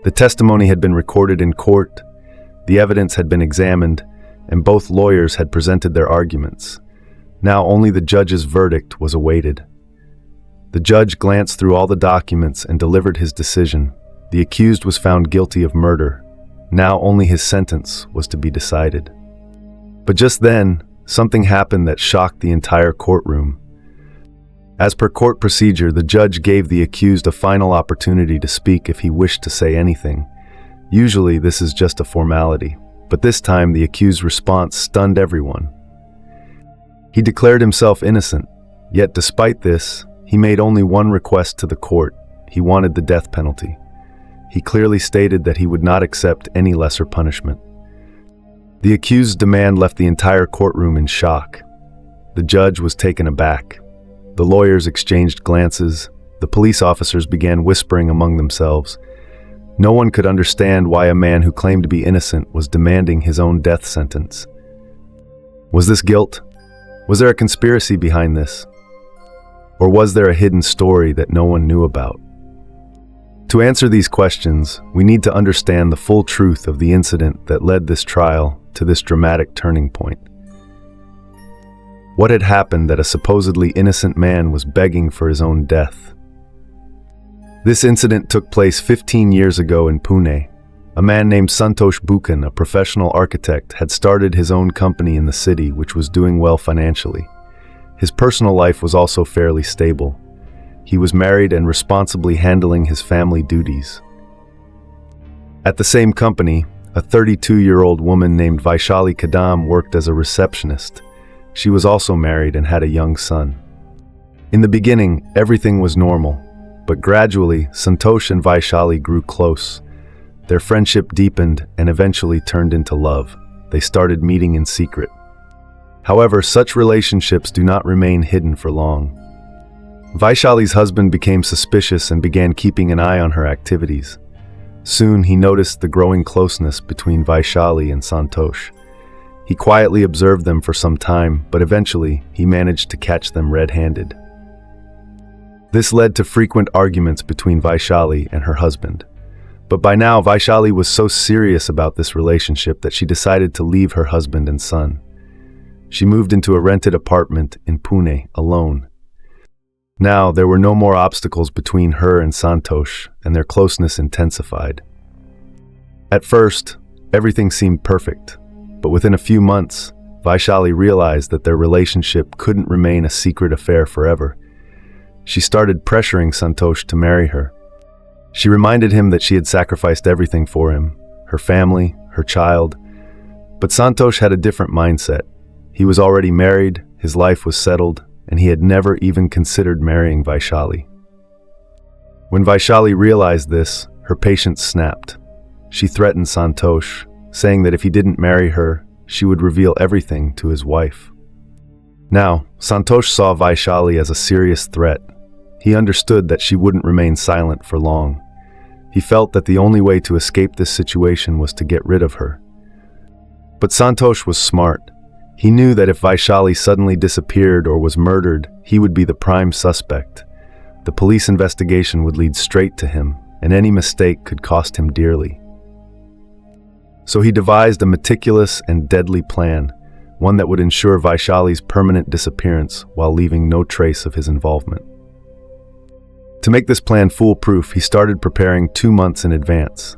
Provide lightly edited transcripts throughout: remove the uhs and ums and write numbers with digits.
The testimony had been recorded in court, the evidence had been examined, and both lawyers had presented their arguments. Now only the judge's verdict was awaited. The judge glanced through all the documents and delivered his decision. The accused was found guilty of murder. Now only his sentence was to be decided. But just then, something happened that shocked the entire courtroom. As per court procedure, the judge gave the accused a final opportunity to speak if he wished to say anything. Usually, this is just a formality, but this time the accused's response stunned everyone. He declared himself innocent, yet despite this, he made only one request to the court. He wanted the death penalty. He clearly stated that he would not accept any lesser punishment. The accused's demand left the entire courtroom in shock. The judge was taken aback. The lawyers exchanged glances. The police officers began whispering among themselves. No one could understand why a man who claimed to be innocent was demanding his own death sentence. Was this guilt? Was there a conspiracy behind this? Or was there a hidden story that no one knew about? To answer these questions, we need to understand the full truth of the incident that led this trial to this dramatic turning point. What had happened that a supposedly innocent man was begging for his own death? This incident took place 15 years ago in Pune. A man named Santosh Bhukhan, a professional architect, had started his own company in the city, which was doing well financially. His personal life was also fairly stable. He was married and responsibly handling his family duties. At the same company, a 32-year-old woman named Vaishali Kadam worked as a receptionist. She was also married and had a young son. In the beginning, everything was normal, but gradually, Santosh and Vaishali grew close. Their friendship deepened and eventually turned into love. They started meeting in secret. However, such relationships do not remain hidden for long. Vaishali's husband became suspicious and began keeping an eye on her activities. Soon, he noticed the growing closeness between Vaishali and Santosh. He quietly observed them for some time, but eventually, he managed to catch them red-handed. This led to frequent arguments between Vaishali and her husband. But by now, Vaishali was so serious about this relationship that she decided to leave her husband and son. She moved into a rented apartment in Pune alone. Now, there were no more obstacles between her and Santosh, and their closeness intensified. At first, everything seemed perfect, but within a few months, Vaishali realized that their relationship couldn't remain a secret affair forever. She started pressuring Santosh to marry her. She reminded him that she had sacrificed everything for him, her family, her child. But Santosh had a different mindset. He was already married, his life was settled, and he had never even considered marrying Vaishali. When Vaishali realized this, her patience snapped. She threatened Santosh, saying that if he didn't marry her, she would reveal everything to his wife. Now, Santosh saw Vaishali as a serious threat. He understood that she wouldn't remain silent for long. He felt that the only way to escape this situation was to get rid of her. But Santosh was smart. He knew that if Vaishali suddenly disappeared or was murdered, he would be the prime suspect. The police investigation would lead straight to him, and any mistake could cost him dearly. So he devised a meticulous and deadly plan, one that would ensure Vaishali's permanent disappearance while leaving no trace of his involvement. To make this plan foolproof, he started preparing 2 months in advance.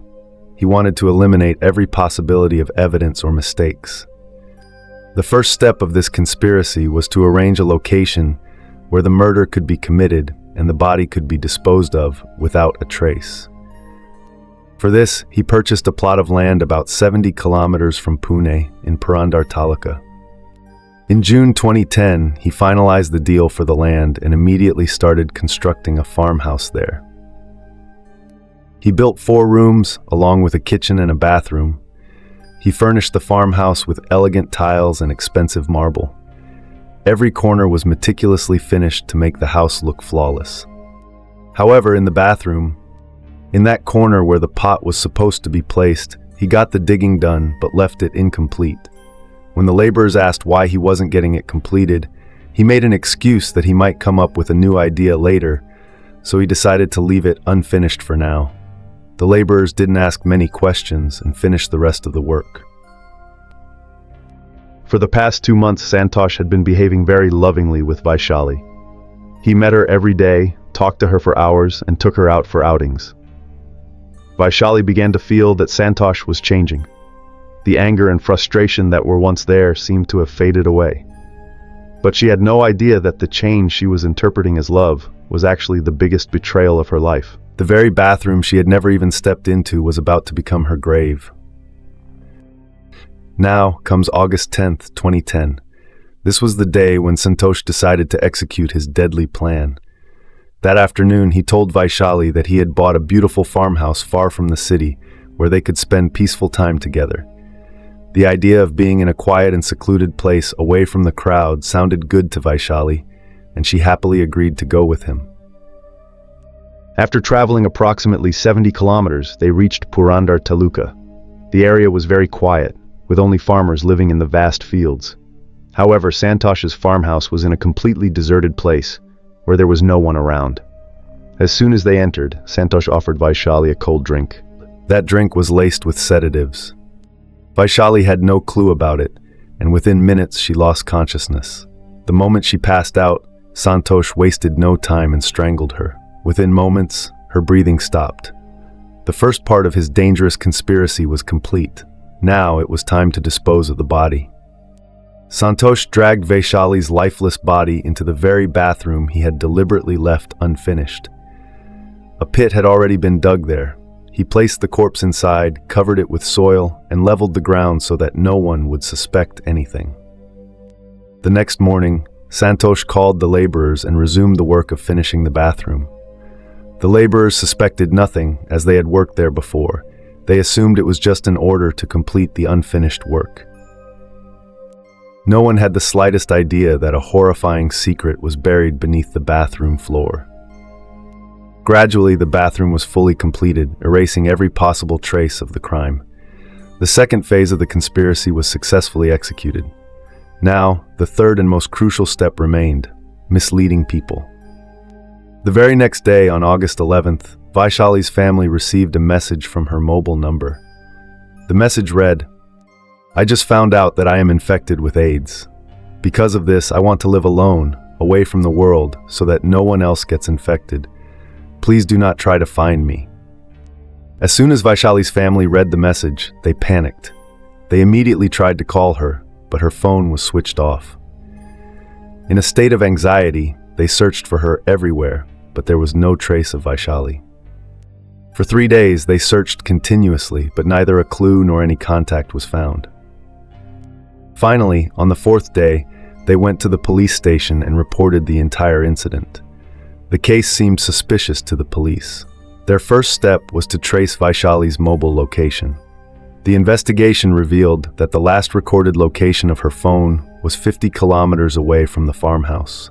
He wanted to eliminate every possibility of evidence or mistakes. The first step of this conspiracy was to arrange a location where the murder could be committed and the body could be disposed of without a trace. For this, he purchased a plot of land about 70 kilometers from Pune in Purandar Taluka. In June 2010, he finalized the deal for the land and immediately started constructing a farmhouse there. He built 4 rooms, along with a kitchen and a bathroom. He furnished the farmhouse with elegant tiles and expensive marble. Every corner was meticulously finished to make the house look flawless. However, in the bathroom, in that corner where the pot was supposed to be placed, he got the digging done but left it incomplete. When the laborers asked why he wasn't getting it completed, he made an excuse that he might come up with a new idea later, so he decided to leave it unfinished for now. The laborers didn't ask many questions and finished the rest of the work. For the past 2 months, Santosh had been behaving very lovingly with Vaishali. He met her every day, talked to her for hours, and took her out for outings. Vaishali began to feel that Santosh was changing. The anger and frustration that were once there seemed to have faded away. But she had no idea that the change she was interpreting as love was actually the biggest betrayal of her life. The very bathroom she had never even stepped into was about to become her grave. Now comes August 10th, 2010. This was the day when Santosh decided to execute his deadly plan. That afternoon, he told Vaishali that he had bought a beautiful farmhouse far from the city where they could spend peaceful time together. The idea of being in a quiet and secluded place away from the crowd sounded good to Vaishali, and she happily agreed to go with him. After traveling approximately 70 kilometers, they reached Purandar Taluka. The area was very quiet, with only farmers living in the vast fields. However, Santosh's farmhouse was in a completely deserted place, where there was no one around. As soon as they entered, Santosh offered Vaishali a cold drink. That drink was laced with sedatives. Vaishali had no clue about it, and within minutes she lost consciousness. The moment she passed out, Santosh wasted no time and strangled her. Within moments, her breathing stopped. The first part of his dangerous conspiracy was complete. Now it was time to dispose of the body. Santosh dragged Vaishali's lifeless body into the very bathroom he had deliberately left unfinished. A pit had already been dug there. He placed the corpse inside, covered it with soil, and leveled the ground so that no one would suspect anything. The next morning, Santosh called the laborers and resumed the work of finishing the bathroom. The laborers suspected nothing, as they had worked there before. They assumed it was just an order to complete the unfinished work. No one had the slightest idea that a horrifying secret was buried beneath the bathroom floor. Gradually, the bathroom was fully completed, erasing every possible trace of the crime. The second phase of the conspiracy was successfully executed. Now, the third and most crucial step remained: misleading people. The very next day, on August 11th, Vaishali's family received a message from her mobile number. The message read, "I just found out that I am infected with AIDS. Because of this, I want to live alone, away from the world, so that no one else gets infected. Please do not try to find me." As soon as Vaishali's family read the message, they panicked. They immediately tried to call her, but her phone was switched off. In a state of anxiety, they searched for her everywhere, but there was no trace of Vaishali. For 3 days, they searched continuously, but neither a clue nor any contact was found. Finally, on the 4th day, they went to the police station and reported the entire incident. The case seemed suspicious to the police. Their first step was to trace Vaishali's mobile location. The investigation revealed that the last recorded location of her phone was 50 kilometers away from the farmhouse.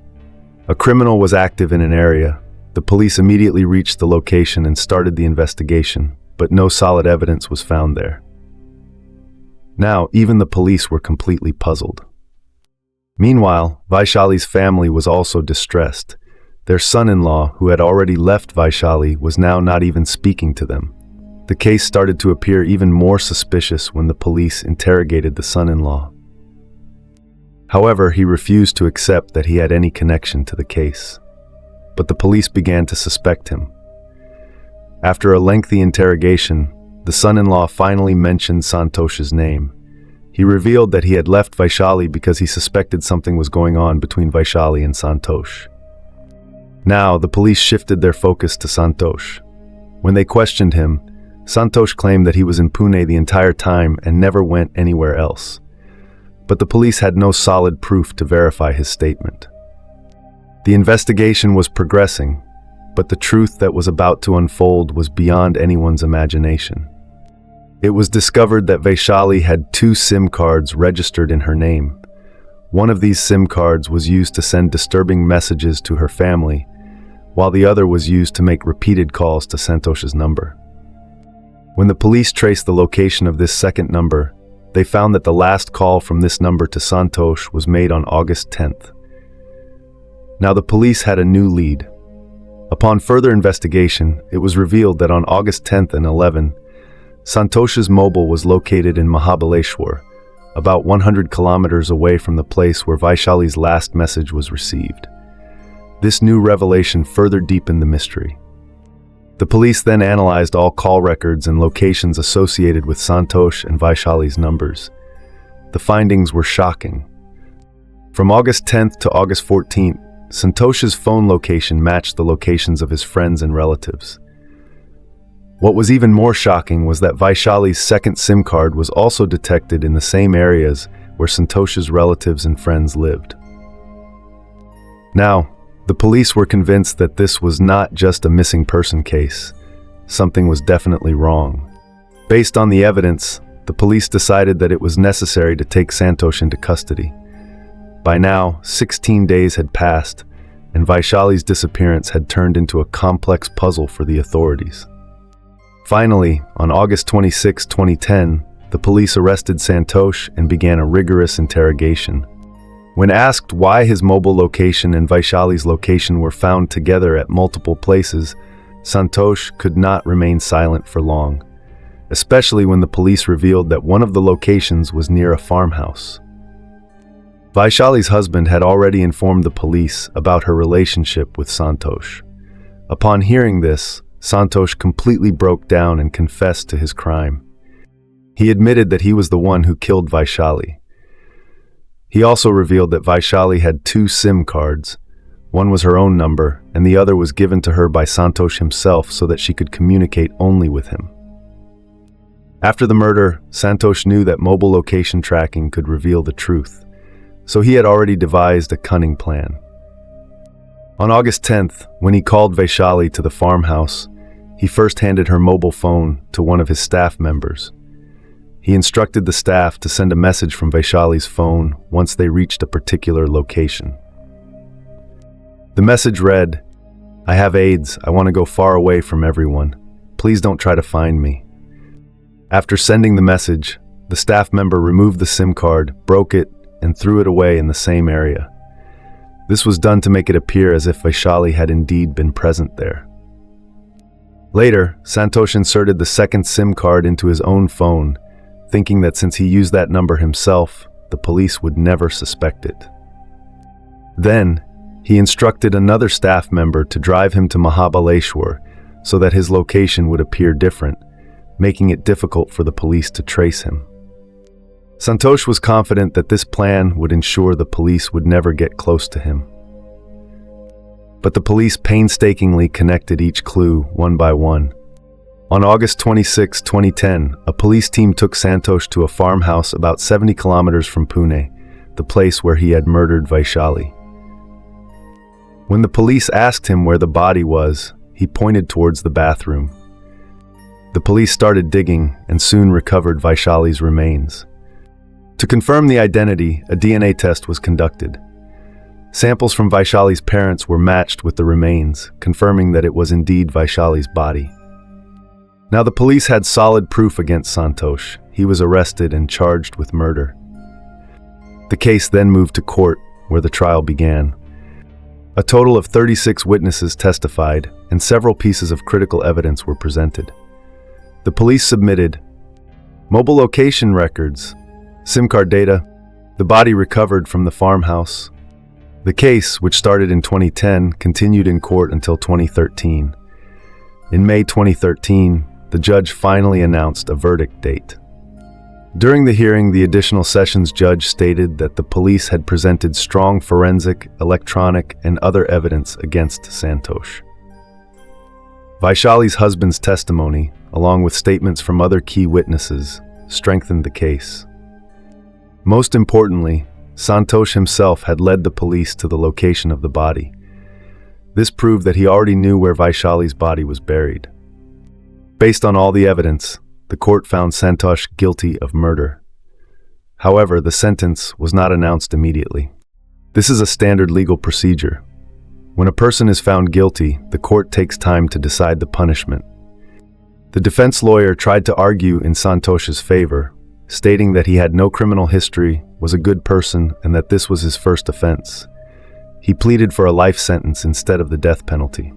A criminal was active in an area. The police immediately reached the location and started the investigation, but no solid evidence was found there. Now, even the police were completely puzzled. Meanwhile, Vaishali's family was also distressed. Their son-in-law, who had already left Vaishali, was now not even speaking to them. The case started to appear even more suspicious when the police interrogated the son-in-law. However, he refused to accept that he had any connection to the case. But the police began to suspect him. After a lengthy interrogation, the son-in-law finally mentioned Santosh's name. He revealed that he had left Vaishali because he suspected something was going on between Vaishali and Santosh. Now, the police shifted their focus to Santosh. When they questioned him, Santosh claimed that he was in Pune the entire time and never went anywhere else. But the police had no solid proof to verify his statement. The investigation was progressing, but the truth that was about to unfold was beyond anyone's imagination. It was discovered that Vaishali had 2 SIM cards registered in her name. One of these SIM cards was used to send disturbing messages to her family, while the other was used to make repeated calls to Santosh's number. When the police traced the location of this second number, they found that the last call from this number to Santosh was made on August 10th. Now the police had a new lead. Upon further investigation, it was revealed that on August 10th and 11th, Santosh's mobile was located in Mahabaleshwar, about 100 kilometers away from the place where Vaishali's last message was received. This new revelation further deepened the mystery. The police then analyzed all call records and locations associated with Santosh and Vaishali's numbers. The findings were shocking. From August 10th to August 14th, Santosh's phone location matched the locations of his friends and relatives. What was even more shocking was that Vaishali's second SIM card was also detected in the same areas where Santosh's relatives and friends lived. Now, the police were convinced that this was not just a missing person case. Something was definitely wrong. Based on the evidence, the police decided that it was necessary to take Santosh into custody. By now, 16 days had passed, and Vaishali's disappearance had turned into a complex puzzle for the authorities. Finally, on August 26, 2010, the police arrested Santosh and began a rigorous interrogation. When asked why his mobile location and Vaishali's location were found together at multiple places, Santosh could not remain silent for long, especially when the police revealed that one of the locations was near a farmhouse. Vaishali's husband had already informed the police about her relationship with Santosh. Upon hearing this, Santosh completely broke down and confessed to his crime. He admitted that he was the one who killed Vaishali. He also revealed that Vaishali had 2 SIM cards. One was her own number, and the other was given to her by Santosh himself so that she could communicate only with him. After the murder, Santosh knew that mobile location tracking could reveal the truth, so he had already devised a cunning plan. On August 10th, when he called Vaishali to the farmhouse, he first handed her mobile phone to one of his staff members. He instructed the staff to send a message from Vaishali's phone once they reached a particular location. The message read, "I have AIDS. I want to go far away from everyone. Please don't try to find me." After sending the message, the staff member removed the SIM card, broke it, and threw it away in the same area. This was done to make it appear as if Vaishali had indeed been present there. Later, Santosh inserted the second SIM card into his own phone, thinking that since he used that number himself, the police would never suspect it. Then, he instructed another staff member to drive him to Mahabaleshwar so that his location would appear different, making it difficult for the police to trace him. Santosh was confident that this plan would ensure the police would never get close to him. But the police painstakingly connected each clue one by one. On August 26, 2010, a police team took Santosh to a farmhouse about 70 kilometers from Pune, the place where he had murdered Vaishali. When the police asked him where the body was, he pointed towards the bathroom. The police started digging and soon recovered Vaishali's remains. To confirm the identity, a DNA test was conducted. Samples from Vaishali's parents were matched with the remains, confirming that it was indeed Vaishali's body. Now the police had solid proof against Santosh. He was arrested and charged with murder. The case then moved to court, where the trial began. A total of 36 witnesses testified, and several pieces of critical evidence were presented. The police submitted mobile location records, SIM card data, the body recovered from the farmhouse. The case, which started in 2010, continued in court until 2013. In May 2013, the judge finally announced a verdict date. During the hearing, the additional sessions judge stated that the police had presented strong forensic, electronic, and other evidence against Santosh. Vaishali's husband's testimony, along with statements from other key witnesses, strengthened the case. Most importantly, Santosh himself had led the police to the location of the body. This proved that he already knew where Vaishali's body was buried. Based on all the evidence, the court found Santosh guilty of murder. However, the sentence was not announced immediately. This is a standard legal procedure. When a person is found guilty, the court takes time to decide the punishment. The defense lawyer tried to argue in Santosh's favor, stating that he had no criminal history, was a good person, and that this was his first offense. He pleaded for a life sentence instead of the death penalty.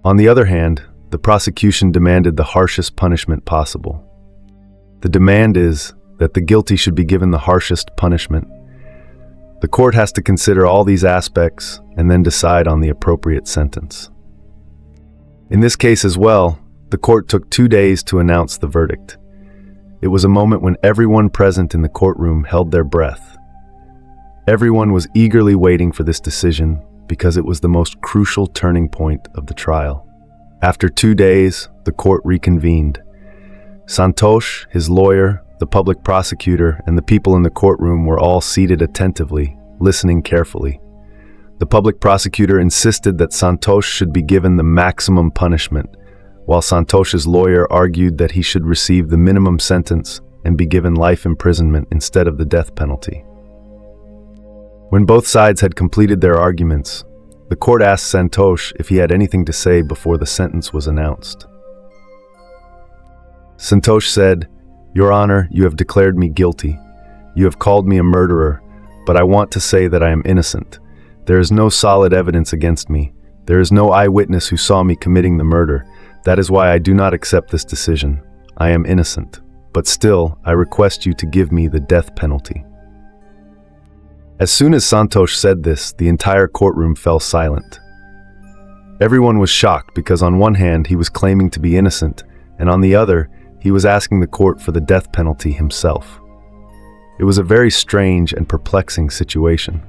On the other hand, the prosecution demanded the harshest punishment possible. The demand is that the guilty should be given the harshest punishment. The court has to consider all these aspects and then decide on the appropriate sentence. In this case as well, the court took 2 days to announce the verdict. It was a moment when everyone present in the courtroom held their breath. Everyone was eagerly waiting for this decision because it was the most crucial turning point of the trial. After 2 days, the court reconvened. Santosh, his lawyer, the public prosecutor, and the people in the courtroom were all seated attentively, listening carefully. The public prosecutor insisted that Santosh should be given the maximum punishment, while Santosh's lawyer argued that he should receive the minimum sentence and be given life imprisonment instead of the death penalty. When both sides had completed their arguments, the court asked Santosh if he had anything to say before the sentence was announced. Santosh said, "Your Honor, you have declared me guilty. You have called me a murderer, but I want to say that I am innocent. There is no solid evidence against me. There is no eyewitness who saw me committing the murder. That is why I do not accept this decision. I am innocent, but still, I request you to give me the death penalty." As soon as Santosh said this, the entire courtroom fell silent. Everyone was shocked because on one hand he was claiming to be innocent, and on the other, he was asking the court for the death penalty himself. It was a very strange and perplexing situation.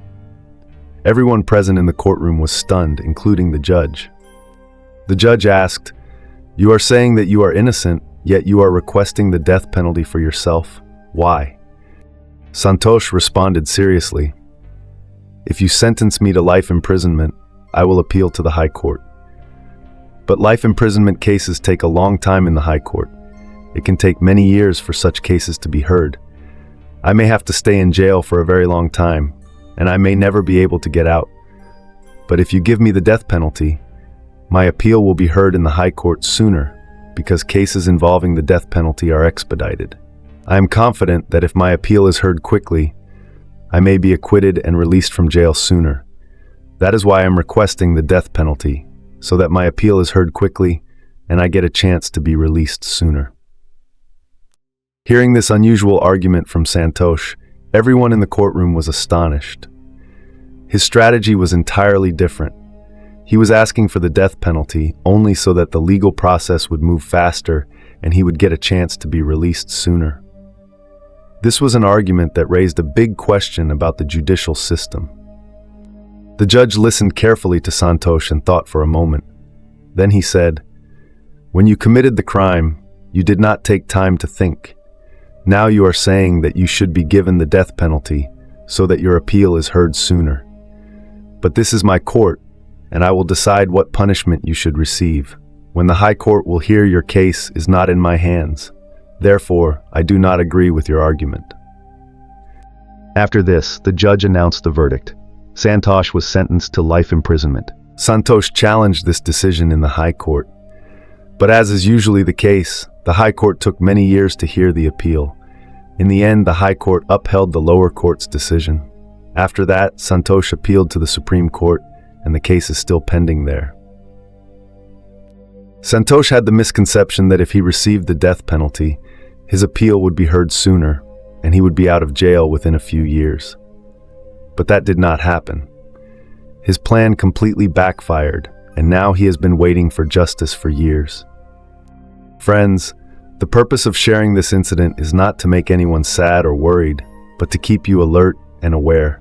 Everyone present in the courtroom was stunned, including the judge. The judge asked, "You are saying that you are innocent, yet you are requesting the death penalty for yourself. Why?" Santosh responded seriously, "If you sentence me to life imprisonment, I will appeal to the High Court. But life imprisonment cases take a long time in the High Court. It can take many years for such cases to be heard. I may have to stay in jail for a very long time, and I may never be able to get out. But if you give me the death penalty, my appeal will be heard in the High Court sooner, because cases involving the death penalty are expedited. I am confident that if my appeal is heard quickly, I may be acquitted and released from jail sooner. That is why I am requesting the death penalty, so that my appeal is heard quickly and I get a chance to be released sooner." Hearing this unusual argument from Santosh, everyone in the courtroom was astonished. His strategy was entirely different. He was asking for the death penalty only so that the legal process would move faster and he would get a chance to be released sooner. This was an argument that raised a big question about the judicial system. The judge listened carefully to Santosh and thought for a moment. Then he said, "When you committed the crime, you did not take time to think. Now you are saying that you should be given the death penalty so that your appeal is heard sooner. But this is my court, and I will decide what punishment you should receive. When the High Court will hear your case is not in my hands. Therefore, I do not agree with your argument." After this, the judge announced the verdict. Santosh was sentenced to life imprisonment. Santosh challenged this decision in the High Court. But as is usually the case, the High Court took many years to hear the appeal. In the end, the High Court upheld the lower court's decision. After that, Santosh appealed to the Supreme Court, and the case is still pending there. Santosh had the misconception that if he received the death penalty, his appeal would be heard sooner, and he would be out of jail within a few years. But that did not happen. His plan completely backfired, and now he has been waiting for justice for years. Friends, the purpose of sharing this incident is not to make anyone sad or worried, but to keep you alert and aware.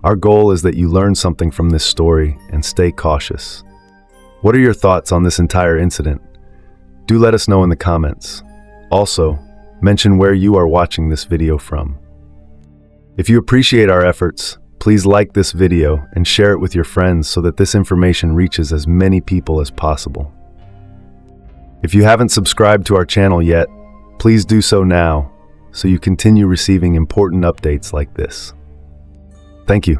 Our goal is that you learn something from this story and stay cautious. What are your thoughts on this entire incident? Do let us know in the comments. Also, mention where you are watching this video from. If you appreciate our efforts, please like this video and share it with your friends so that this information reaches as many people as possible. If you haven't subscribed to our channel yet, please do so now so you continue receiving important updates like this. Thank you.